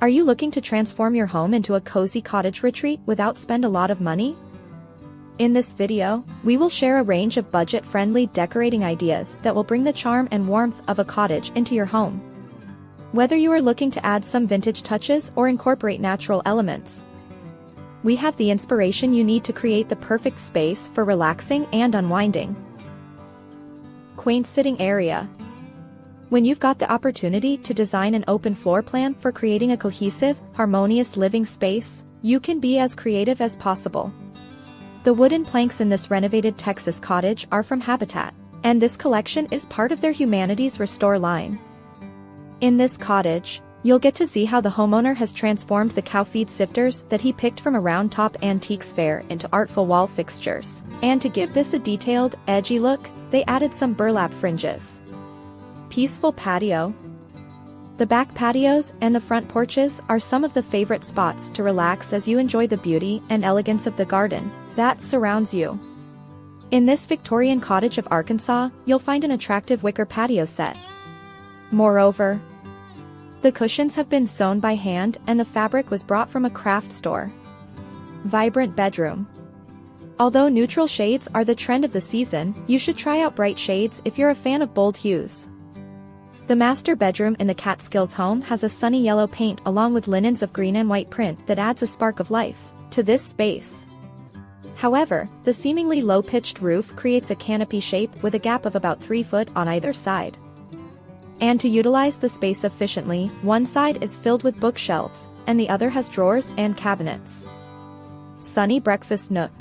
Are you looking to transform your home into a cozy cottage retreat without spend a lot of money? In this video, we will share a range of budget-friendly decorating ideas that will bring the charm and warmth of a cottage into your home. Whether you are looking to add some vintage touches or incorporate natural elements, we have the inspiration you need to create the perfect space for relaxing and unwinding. Quaint sitting area. When you've got the opportunity to design an open floor plan for creating a cohesive, harmonious living space, you can be as creative as possible. The wooden planks in this renovated Texas cottage are from Habitat, and this collection is part of their Humanities Restore line. In this cottage, you'll get to see how the homeowner has transformed the cow feed sifters that he picked from a Round Top Antiques fair into artful wall fixtures. And to give this a detailed, edgy look, they added some burlap fringes. Peaceful patio. The back patios and the front porches are some of the favorite spots to relax as you enjoy the beauty and elegance of the garden that surrounds you. In this Victorian cottage of Arkansas, you'll find an attractive wicker patio set. Moreover, the cushions have been sewn by hand and the fabric was brought from a craft store. Vibrant bedroom. Although neutral shades are the trend of the season, you should try out bright shades if you're a fan of bold hues. The master bedroom in the Catskills home has a sunny yellow paint along with linens of green and white print that adds a spark of life to this space. However, the seemingly low-pitched roof creates a canopy shape with a gap of about 3 feet on either side. And to utilize the space efficiently, one side is filled with bookshelves, and the other has drawers and cabinets. Sunny breakfast nook.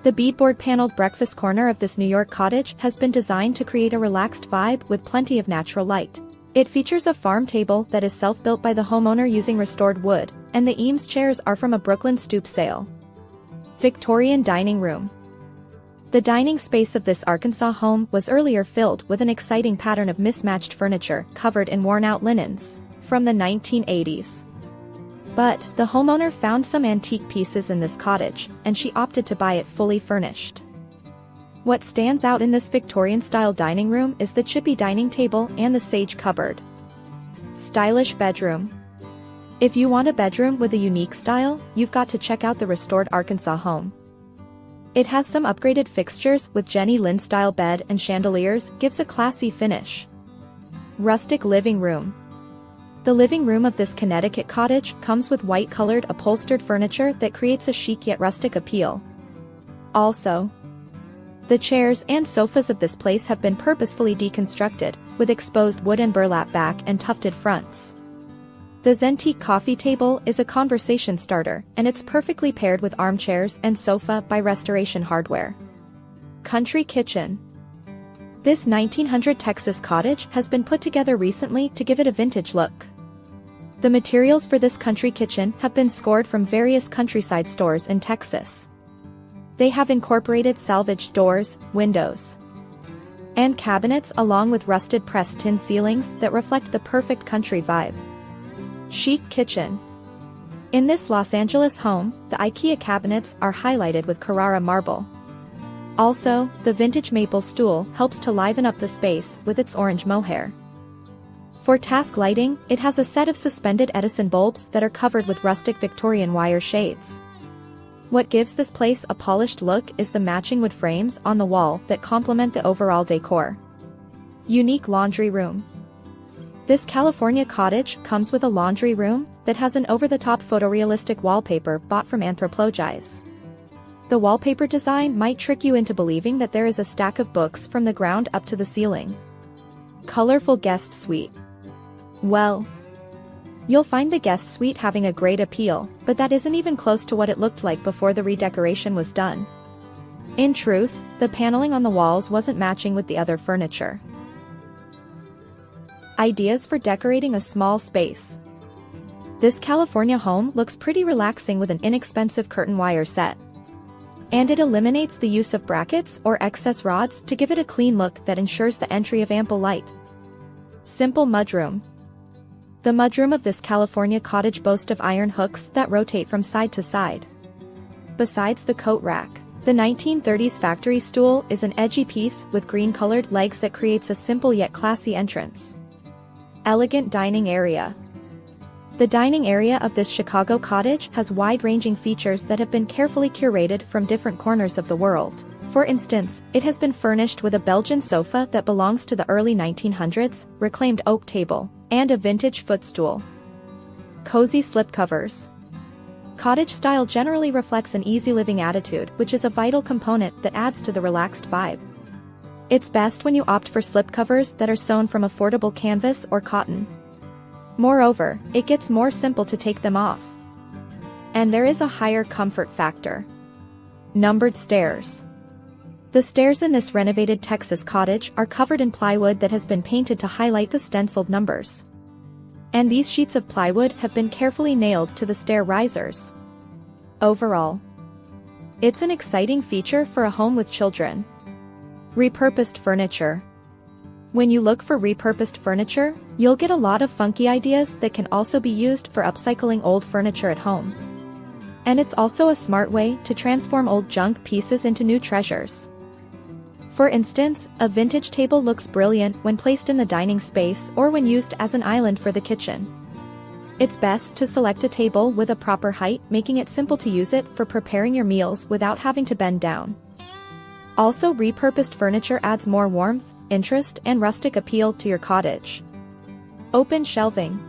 The beadboard paneled breakfast corner of this New York cottage has been designed to create a relaxed vibe with plenty of natural light. It features a farm table that is self-built by the homeowner using restored wood, and the Eames chairs are from a Brooklyn stoop sale. Victorian dining room. The dining space of this Arkansas home was earlier filled with an exciting pattern of mismatched furniture covered in worn-out linens from the 1980s. But the homeowner found some antique pieces in this cottage, and she opted to buy it fully furnished. What stands out in this Victorian-style dining room is the chippy dining table and the sage cupboard. Stylish bedroom. If you want a bedroom with a unique style, you've got to check out the restored Arkansas home. It has some upgraded fixtures with Jenny Lind-style bed and chandeliers, gives a classy finish. Rustic living room. The living room of this Connecticut cottage comes with white-colored upholstered furniture that creates a chic yet rustic appeal. Also, the chairs and sofas of this place have been purposefully deconstructed, with exposed wood and burlap back and tufted fronts. The Zentique coffee table is a conversation starter, and it's perfectly paired with armchairs and sofa by Restoration Hardware. Country kitchen. This 1900 Texas cottage has been put together recently to give it a vintage look. The materials for this country kitchen have been scored from various countryside stores in Texas. They have incorporated salvaged doors, windows, and cabinets along with rusted pressed tin ceilings that reflect the perfect country vibe. Chic kitchen. In this Los Angeles home, the IKEA cabinets are highlighted with Carrara marble. Also, the vintage maple stool helps to liven up the space with its orange mohair. For task lighting, it has a set of suspended Edison bulbs that are covered with rustic Victorian wire shades. What gives this place a polished look is the matching wood frames on the wall that complement the overall decor. Unique laundry room. This California cottage comes with a laundry room that has an over-the-top photorealistic wallpaper bought from Entryways. The wallpaper design might trick you into believing that there is a stack of books from the ground up to the ceiling. Colorful guest suite. Well, you'll find the guest suite having a great appeal, but that isn't even close to what it looked like before the redecoration was done. In truth, the paneling on the walls wasn't matching with the other furniture. Ideas for decorating a small space. This California home looks pretty relaxing with an inexpensive curtain wire set. And it eliminates the use of brackets or excess rods to give it a clean look that ensures the entry of ample light. Simple mudroom. The mudroom of this California cottage boasts of iron hooks that rotate from side to side. Besides the coat rack, the 1930s factory stool is an edgy piece with green-colored legs that creates a simple yet classy entrance. Elegant dining area. The dining area of this Chicago cottage has wide-ranging features that have been carefully curated from different corners of the world. For instance, it has been furnished with a Belgian sofa that belongs to the early 1900s, reclaimed oak table, and a vintage footstool. Cozy slipcovers. Cottage style generally reflects an easy living attitude, which is a vital component that adds to the relaxed vibe. It's best when you opt for slipcovers that are sewn from affordable canvas or cotton. Moreover, it gets more simple to take them off. And there is a higher comfort factor. Numbered stairs. The stairs in this renovated Texas cottage are covered in plywood that has been painted to highlight the stenciled numbers. And these sheets of plywood have been carefully nailed to the stair risers. Overall, it's an exciting feature for a home with children. Repurposed furniture. When you look for repurposed furniture, you'll get a lot of funky ideas that can also be used for upcycling old furniture at home. And it's also a smart way to transform old junk pieces into new treasures. For instance, a vintage table looks brilliant when placed in the dining space or when used as an island for the kitchen. It's best to select a table with a proper height, making it simple to use it for preparing your meals without having to bend down. Also, repurposed furniture adds more warmth, interest, and rustic appeal to your cottage. Open shelving.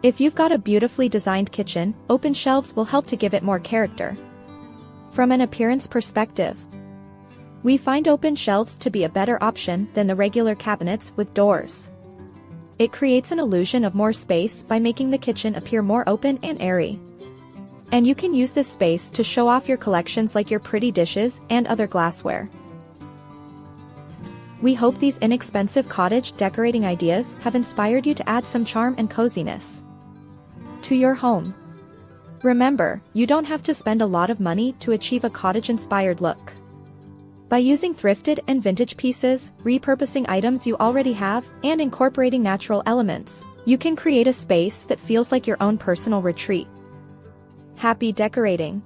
If you've got a beautifully designed kitchen, open shelves will help to give it more character. From an appearance perspective, we find open shelves to be a better option than the regular cabinets with doors. It creates an illusion of more space by making the kitchen appear more open and airy. And you can use this space to show off your collections like your pretty dishes and other glassware. We hope these inexpensive cottage decorating ideas have inspired you to add some charm and coziness to your home. Remember, you don't have to spend a lot of money to achieve a cottage-inspired look. By using thrifted and vintage pieces, repurposing items you already have, and incorporating natural elements, you can create a space that feels like your own personal retreat. Happy decorating!